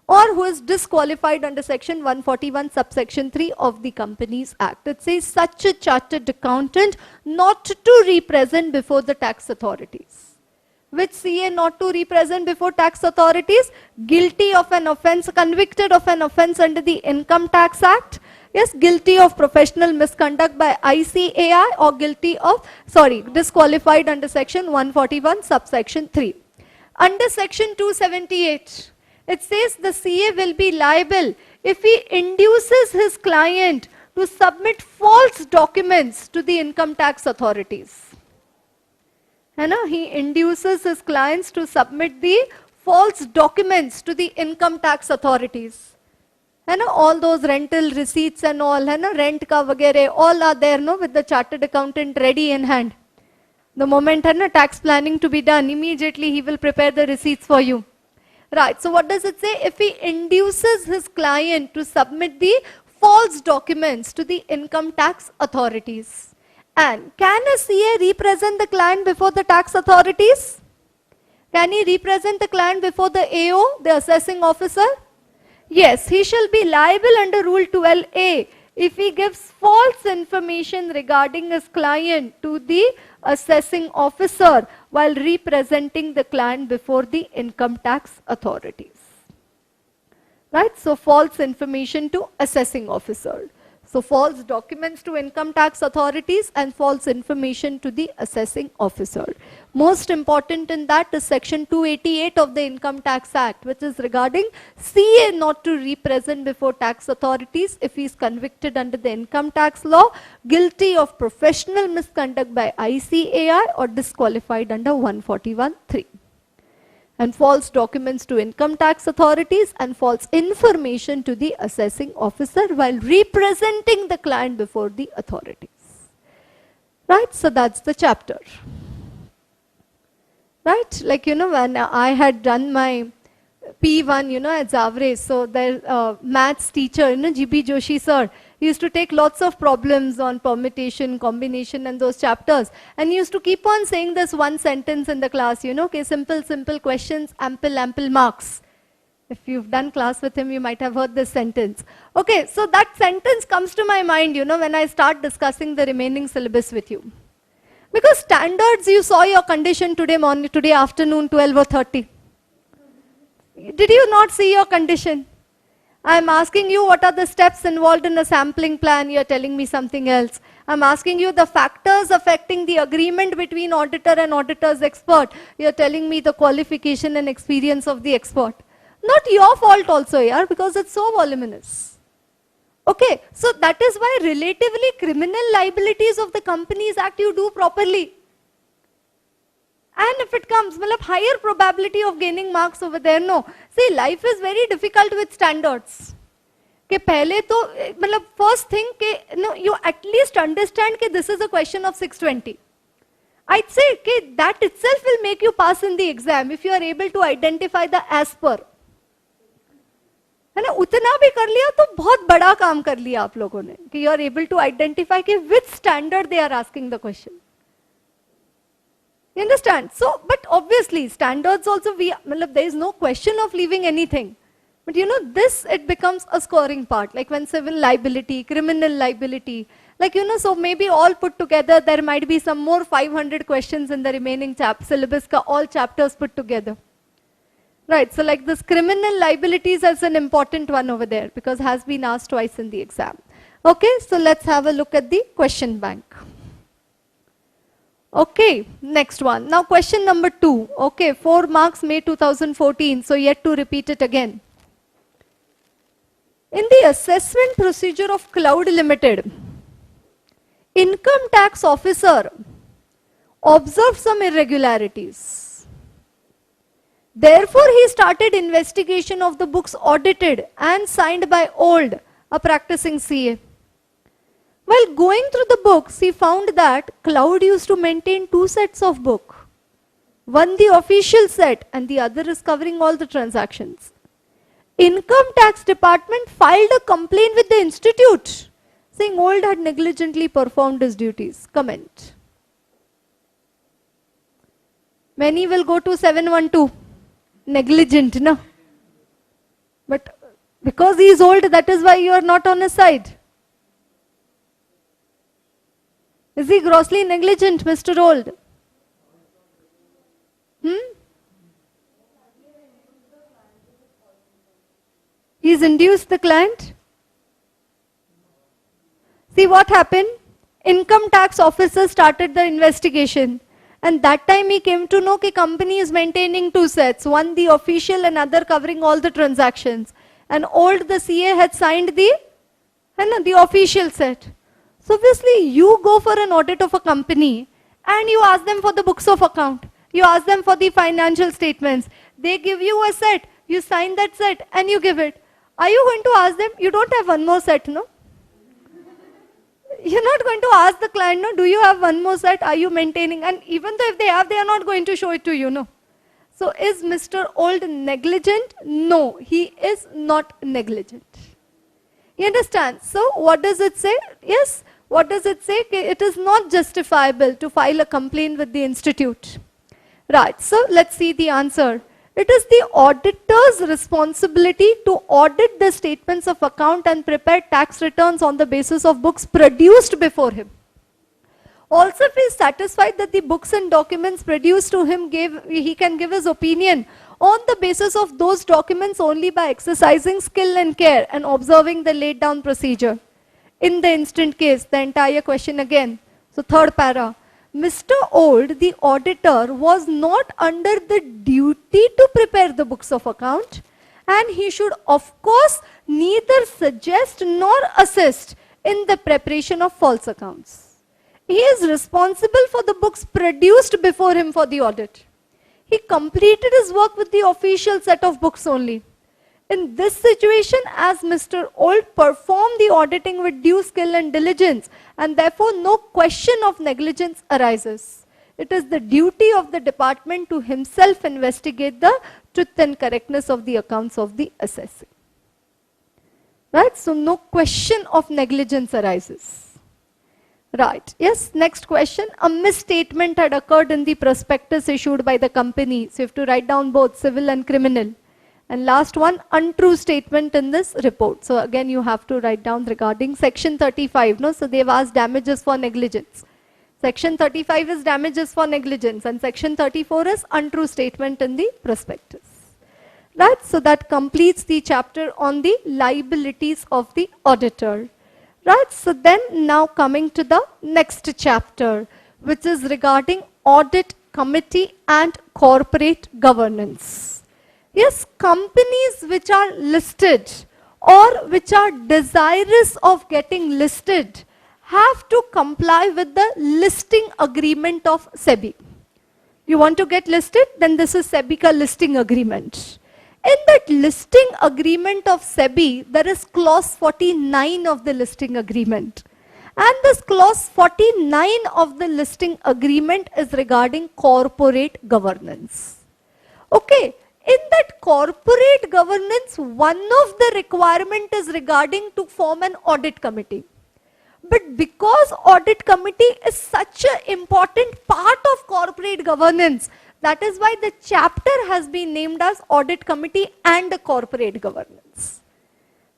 or who is disqualified under section 141 subsection 3 of the Companies Act. It says such a chartered accountant not to represent before the tax authorities. Which CA not to represent before tax authorities? Guilty of an offense, convicted of an offense under the Income Tax Act. Yes, guilty of professional misconduct by ICAI, or guilty of, disqualified under section 141 subsection 3. Under section 278, it says the CA will be liable if he induces his client to submit false documents to the income tax authorities. He induces his clients to submit the false documents to the income tax authorities. All those rental receipts and all, rent ka vagere, all are there, no, with the chartered accountant ready in hand. The moment tax planning to be done, immediately he will prepare the receipts for you. Right, so what does it say? If he induces his client to submit the false documents to the income tax authorities. And can a CA represent the client before the tax authorities? Can he represent the client before the AO, the assessing officer? Yes, he shall be liable under Rule 12A if he gives false information regarding his client to the assessing officer while representing the client before the income tax authorities. Right, so false information to assessing officer. So false documents to income tax authorities and false information to the assessing officer. Most important in that is section 288 of the Income Tax Act, which is regarding CA not to represent before tax authorities if he is convicted under the income tax law, guilty of professional misconduct by ICAI, or disqualified under 141(3). And false documents to income tax authorities and false information to the assessing officer while representing the client before the authorities. Right, so that's the chapter. Right, like when I had done my P1 at Zavre, so the maths teacher, GB Joshi sir, he used to take lots of problems on permutation, combination and those chapters, and he used to keep on saying this one sentence in the class, okay, simple questions, ample marks. If you've done class with him, you might have heard this sentence. Okay, so that sentence comes to my mind, when I start discussing the remaining syllabus with you. Because standards, you saw your condition today morning, today afternoon, 12 or 30. Did you not see your condition? I'm asking you what are the steps involved in a sampling plan, you're telling me something else. I'm asking you the factors affecting the agreement between auditor and auditor's expert, you're telling me the qualification and experience of the expert. Not your fault also, yaar, because it's so voluminous. Okay, so that is why relatively criminal liabilities of the Companies Act you do properly. And if it comes, higher probability of gaining marks over there, no. See, life is very difficult with standards. Okay, first thing, you at least understand that this is a question of 620. I'd say that itself will make you pass in the exam if you are able to identify the as per. उतना भी कर लिया तो बहुत बड़ा काम कर लिया आप लोगों ने कि you are able to identify which standard they are asking the question. You understand? So, but obviously, standards also, there is no question of leaving anything. But this, it becomes a scoring part, like when civil liability, criminal liability, so maybe all put together, there might be some more 500 questions in the remaining syllabus, all chapters put together. Right, so like this criminal liabilities is an important one over there, because has been asked twice in the exam. Okay, so let's have a look at the question bank. Okay, next one. Now question number 2. Okay, 4 marks, May 2014. So yet to repeat it again. In the assessment procedure of Cloud Limited, income tax officer observed some irregularities. Therefore, he started investigation of the books audited and signed by Old, a practicing CA. While going through the books, he found that Cloud used to maintain 2 sets of book. One the official set and the other is covering all the transactions. Income tax department filed a complaint with the institute saying Old had negligently performed his duties. Comment. Many will go to 712. Negligent, no? But because he is old, that is why you are not on his side. Is he grossly negligent, Mr. Old? He's induced the client. See what happened? Income tax officer started the investigation. And that time he came to know that company is maintaining two sets. One the official and other covering all the transactions. And old the CA had signed the official set. So obviously you go for an audit of a company and you ask them for the books of account. You ask them for the financial statements. They give you a set. You sign that set and you give it. Are you going to ask them? You don't have one more set, no? You're not going to ask the client, no, do you have one more set? Are you maintaining? And even though if they have, they are not going to show it to you, no. So is Mr. Old negligent? No, he is not negligent. You understand? So what does it say? Yes, what does it say? It is not justifiable to file a complaint with the institute. Right, so let's see the answer. It is the auditor's responsibility to audit the statements of account and prepare tax returns on the basis of books produced before him. Also, if he is satisfied that the books and documents produced to him he can give his opinion on the basis of those documents only by exercising skill and care and observing the laid down procedure. In the instant case, the entire question again. So third para. Mr. Old, the auditor, was not under the duty to prepare the books of account, and he should of course neither suggest nor assist in the preparation of false accounts. He is responsible for the books produced before him for the audit. He completed his work with the official set of books only. In this situation, as Mr. Old performed the auditing with due skill and diligence, and therefore no question of negligence arises. It is the duty of the department to himself investigate the truth and correctness of the accounts of the assessee. Right? So no question of negligence arises. Right. Yes, next question. A misstatement had occurred in the prospectus issued by the company. So you have to write down both civil and criminal. And last one, untrue statement in this report. So again, you have to write down regarding section 35. No? So they've asked damages for negligence. Section 35 is damages for negligence and section 34 is untrue statement in the prospectus. Right? So that completes the chapter on the liabilities of the auditor. Right? So then now coming to the next chapter, which is regarding audit committee and corporate governance. Yes, companies which are listed or which are desirous of getting listed have to comply with the listing agreement of SEBI. You want to get listed? Then this is SEBI ka listing agreement. In that listing agreement of SEBI, there is clause 49 of the listing agreement. And this clause 49 of the listing agreement is regarding corporate governance. Okay. In that corporate governance, one of the requirement is regarding to form an audit committee. But because audit committee is such an important part of corporate governance, that is why the chapter has been named as audit committee and corporate governance.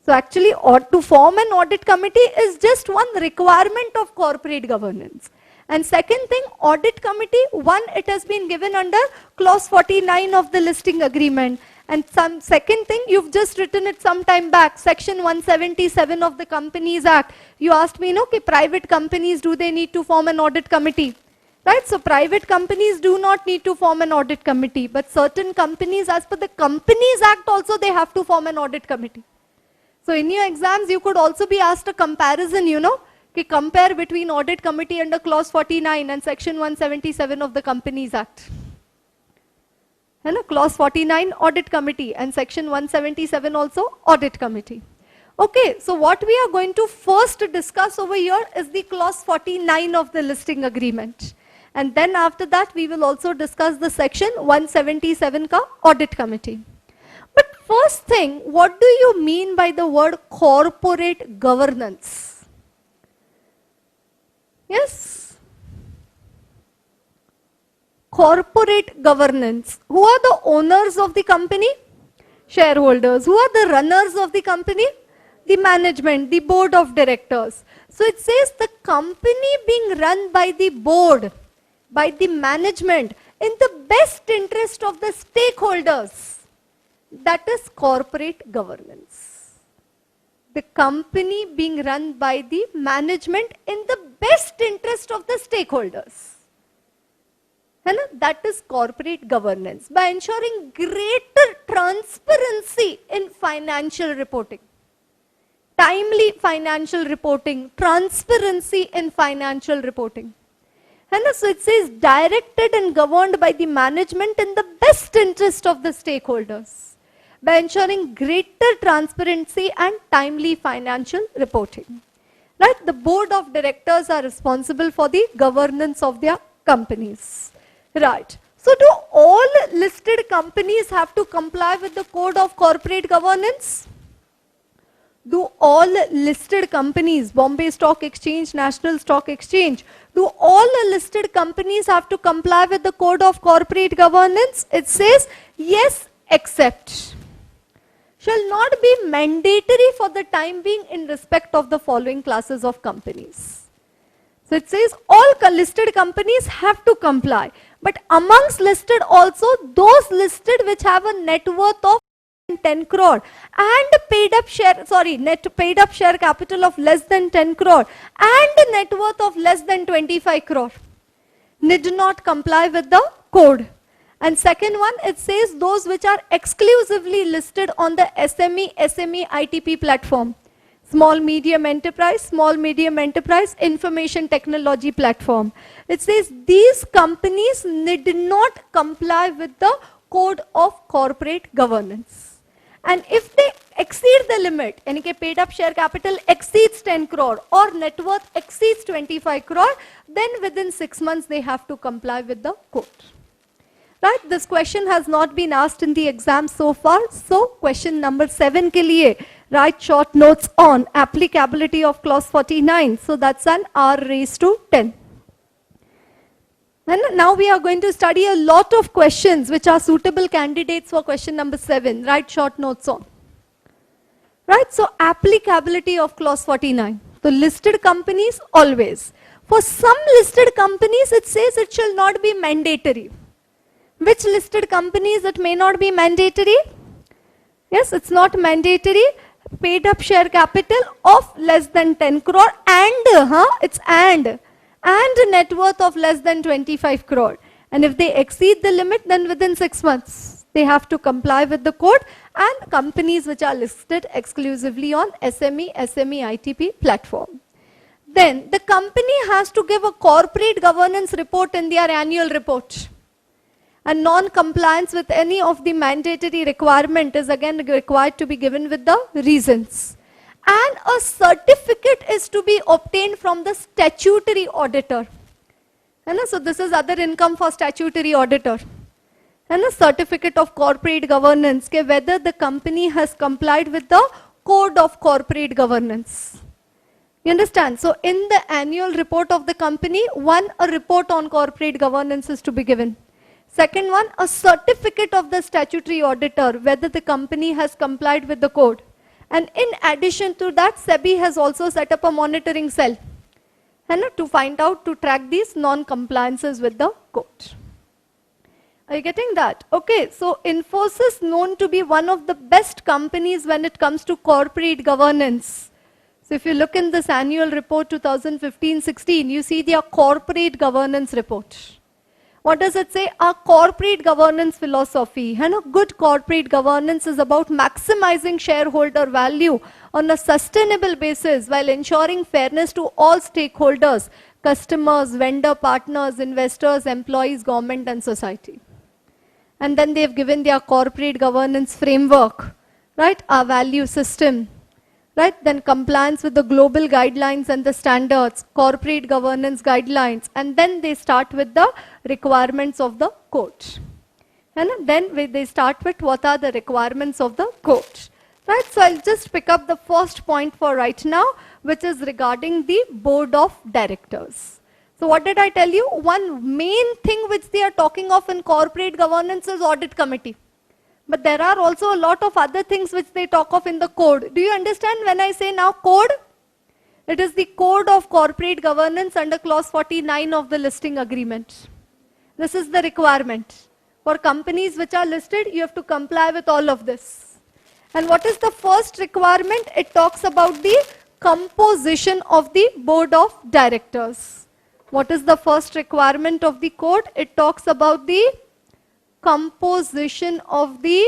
So actually, to form an audit committee is just one requirement of corporate governance. And second thing, audit committee, one, it has been given under clause 49 of the listing agreement. And second thing, you've just written it some time back, section 177 of the Companies Act. You asked me, okay, private companies, do they need to form an audit committee? Right, so private companies do not need to form an audit committee, but certain companies, as per the Companies Act also, they have to form an audit committee. So in your exams, you could also be asked a comparison, you know, compare between audit committee under clause 49 and section 177 of the Companies Act. Clause 49 audit committee and section 177 also audit committee. Okay, so what we are going to first discuss over here is the clause 49 of the listing agreement. And then after that we will also discuss the section 177 ka audit committee. But first thing, what do you mean by the word corporate governance? Yes. corporate governance. Who are the owners of the company? Shareholders. Who are the runners of the company? The management, the board of directors. So it says the company being run by the board, by the management, in the best interest of the stakeholders. That is corporate governance. The company being run by the management in the best interest of the stakeholders. That is corporate governance, by ensuring greater transparency in financial reporting. Timely financial reporting, transparency in financial reporting. So it says directed and governed by the management in the best interest of the stakeholders, by ensuring greater transparency and timely financial reporting. Right? The board of directors are responsible for the governance of their companies. Right. So do all listed companies have to comply with the code of corporate governance? Do all listed companies, Bombay Stock Exchange, National Stock Exchange, do all listed companies have to comply with the code of corporate governance? It says yes, except. Shall not be mandatory for the time being in respect of the following classes of companies. So it says all listed companies have to comply. But amongst listed also, those listed which have a net worth of 10 crore and paid up share capital of less than 10 crore and net worth of less than 25 crore need not comply with the code. And second one, it says those which are exclusively listed on the SME ITP platform. Small medium enterprise, information technology platform. It says these companies need not comply with the code of corporate governance. And if they exceed the limit, यानी कि paid up share capital exceeds 10 crore or net worth exceeds 25 crore, then within 6 months they have to comply with the code. Right? This question has not been asked in the exam so far. So question number 7 के लिए write short notes on applicability of clause 49. So that's an R raised to 10. And now we are going to study a lot of questions which are suitable candidates for question number 7. Write short notes on. Right? So applicability of clause 49. So listed companies always. For some listed companies it says it shall not be mandatory. Which listed companies it may not be mandatory? Yes, it's not mandatory. Paid up share capital of less than 10 crore and net worth of less than 25 crore. And if they exceed the limit, then within 6 months they have to comply with the code, and companies which are listed exclusively on SME ITP platform. Then the company has to give a corporate governance report in their annual report. And non-compliance with any of the mandatory requirement is again required to be given with the reasons. And a certificate is to be obtained from the statutory auditor. So this is other income for statutory auditor. And a certificate of corporate governance, whether the company has complied with the code of corporate governance. You understand? So in the annual report of the company, a report on corporate governance is to be given. Second one, a certificate of the statutory auditor, whether the company has complied with the code. And in addition to that, SEBI has also set up a monitoring cell to find out, to track these non-compliances with the code. Are you getting that? Okay, so Infosys known to be one of the best companies when it comes to corporate governance. So if you look in this annual report 2015-16, you see their corporate governance report. What does it say? Our corporate governance philosophy. Good corporate governance is about maximizing shareholder value on a sustainable basis while ensuring fairness to all stakeholders, customers, vendor partners, investors, employees, government and society. And then they've given their corporate governance framework, right? Our value system. Right? Then compliance with the global guidelines and the standards, corporate governance guidelines, and then they start with the requirements of the code. And then they start with what are the requirements of the code. Right? So I'll just pick up the first point for right now, which is regarding the board of directors. So what did I tell you? One main thing which they are talking of in corporate governance is audit committee. But there are also a lot of other things which they talk of in the code. Do you understand when I say now code? It is the code of corporate governance under clause 49 of the listing agreement. This is the requirement. For companies which are listed, you have to comply with all of this. And what is the first requirement? It talks about the composition of the board of directors. What is the first requirement of the code? It talks about the composition of the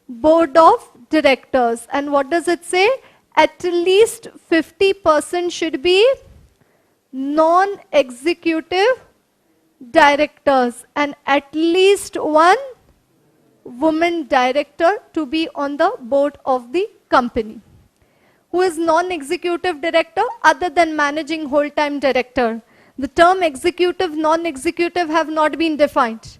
board of directors. And what does it say? At least 50% should be non-executive directors and at least one woman director to be on the board of the company. Who is non-executive director other than managing whole-time director? The term executive, non-executive have not been defined.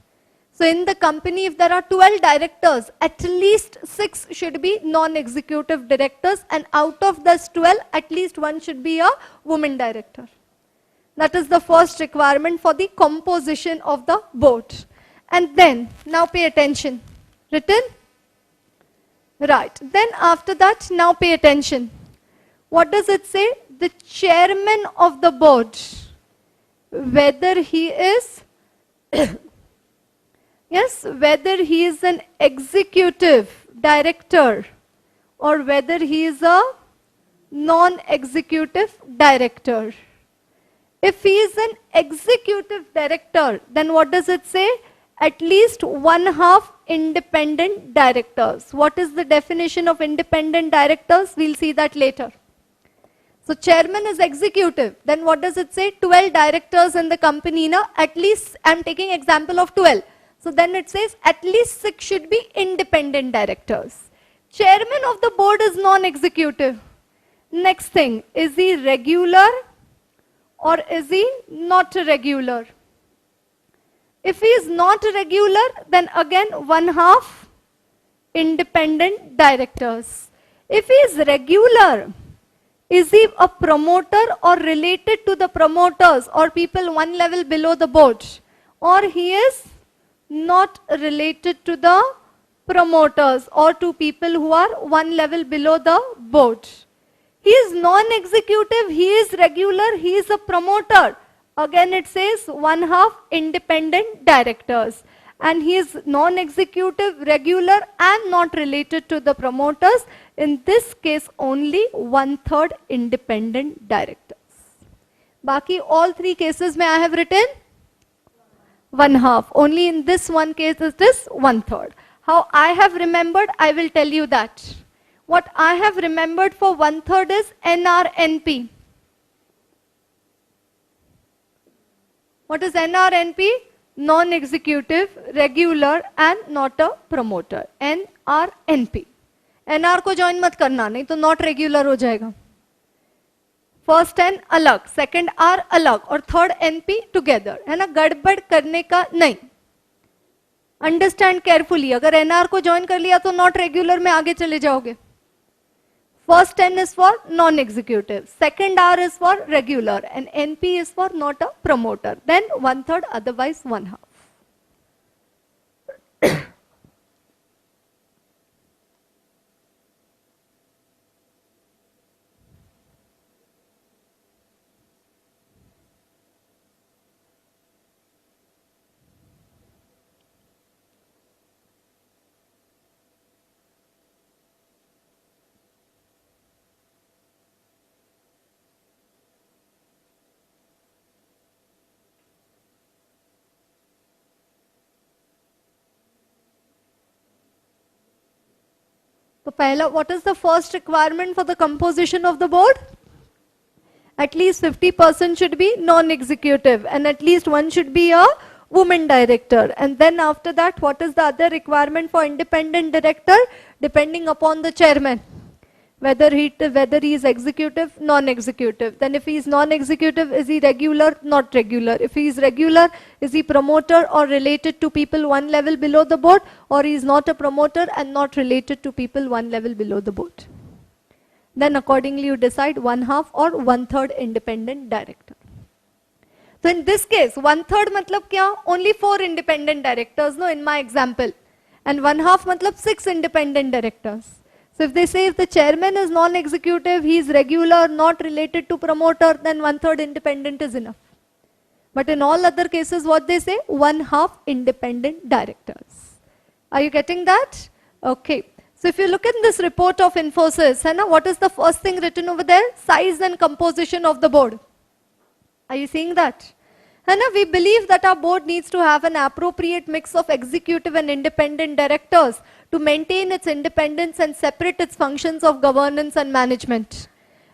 So in the company, if there are 12 directors, at least 6 should be non-executive directors, and out of those 12, at least one should be a woman director. That is the first requirement for the composition of the board. And then, now pay attention. Written? Right. Then after that, now pay attention. What does it say? The chairman of the board, whether he is yes, whether he is an executive director or whether he is a non-executive director. If he is an executive director, then what does it say? At least one half independent directors. What is the definition of independent directors? We'll see that later. So chairman is executive. Then what does it say? 12 directors in the company. Now, at least, I'm taking example of 12. So then it says at least 6 should be independent directors. Chairman of the board is non-executive. Next thing, is he regular or is he not regular? If he is not regular, then again one half independent directors. If he is regular, is he a promoter or related to the promoters or people one level below the board? Or he is not related to the promoters or to people who are one level below the board. He is non-executive, he is regular, he is a promoter. Again it says one half independent directors. And he is non-executive, regular and not related to the promoters. In this case only 1/3 independent directors. Baki all 3 cases may I have written? 1/2. Only in this one case is this 1/3. How I have remembered, I will tell you that. What I have remembered for 1/3 is NRNP. What is NRNP? Non-executive, regular and not a promoter. NRNP. NR को join मत करना, नहीं तो not regular हो जाएगा. First N अलग, second are अलग और थर्ड एनपी टुगेदर, है ना. गड़बड़ करने का नहीं. Understand carefully. अगर एनआर को ज्वाइन कर लिया तो नॉट रेगुलर में आगे चले जाओगे. First N is for non executive, second R is for regular and NP is for not a promoter. Then 1/3, otherwise 1/2. तो पहला, what is the first requirement for the composition of the board? At least 50% should be non-executive and at least one should be a woman director. And then after that, what is the other requirement for independent director? Depending upon the chairman, whether he is executive, non-executive. Then if he is non-executive, is he regular, not regular? If he is regular, is he promoter or related to people one level below the board, or he is not a promoter and not related to people one level below the board? Then accordingly you decide 1/2 or 1/3 independent director. So in this case, 1/3 matlab kya? Only 4 independent directors, no, in my example. And 1/2 matlab 6 independent directors. So if they say if the chairman is non-executive, he is regular, not related to promoter, then 1/3 independent is enough. But in all other cases, what they say? 1/2 independent directors. Are you getting that? Okay. So if you look at this report of Infosys, what is the first thing written over there? Size and composition of the board. Are you seeing that? We believe that our board needs to have an appropriate mix of executive and independent directors to maintain its independence and separate its functions of governance and management.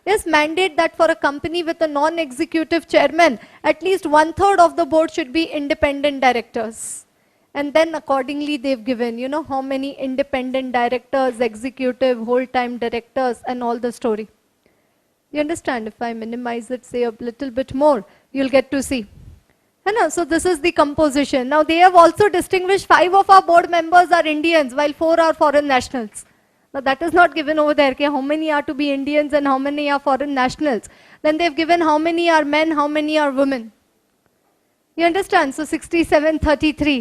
Yes, mandate that for a company with a non-executive chairman, at least 1/3 of the board should be independent directors. And then accordingly they've given, how many independent directors, executive, whole-time directors, and all the story. You understand? If I minimize it, say a little bit more, you'll get to see. So this is the composition. Now they have also distinguished 5 of our board members are Indians, while 4 are foreign nationals. Now that is not given over there, how many are to be Indians and how many are foreign nationals. Then they've given how many are men, how many are women. You understand? So 67-33.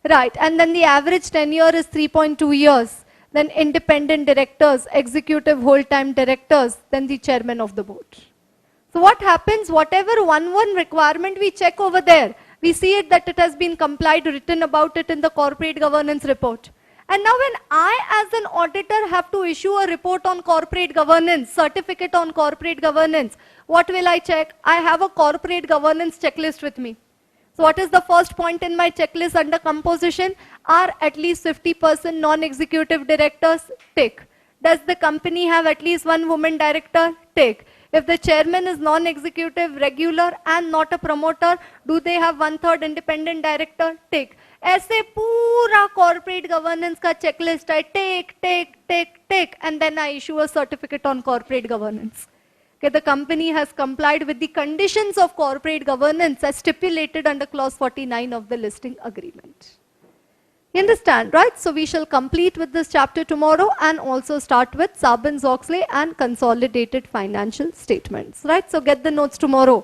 Right, and then the average tenure is 3.2 years. Then independent directors, executive whole-time directors, then the chairman of the board. So what happens, whatever one requirement we check over there, we see it that it has been complied, written about it in the corporate governance report. And now when I as an auditor have to issue a report on corporate governance, certificate on corporate governance, what will I check? I have a corporate governance checklist with me. So what is the first point in my checklist under composition? Are at least 50% non-executive directors? Tick. Does the company have at least 1 woman director? Tick. If the chairman is non-executive, regular and not a promoter, do they have 1/3 independent director? Tick. ऐसे पूरा corporate governance का checklist है, tick, and then I issue a certificate on corporate governance. Okay, the company has complied with the conditions of corporate governance as stipulated under clause 49 of the listing agreement. You understand, right? So we shall complete with this chapter tomorrow and also start with Sarbanes-Oxley and consolidated financial statements, right? So get the notes tomorrow.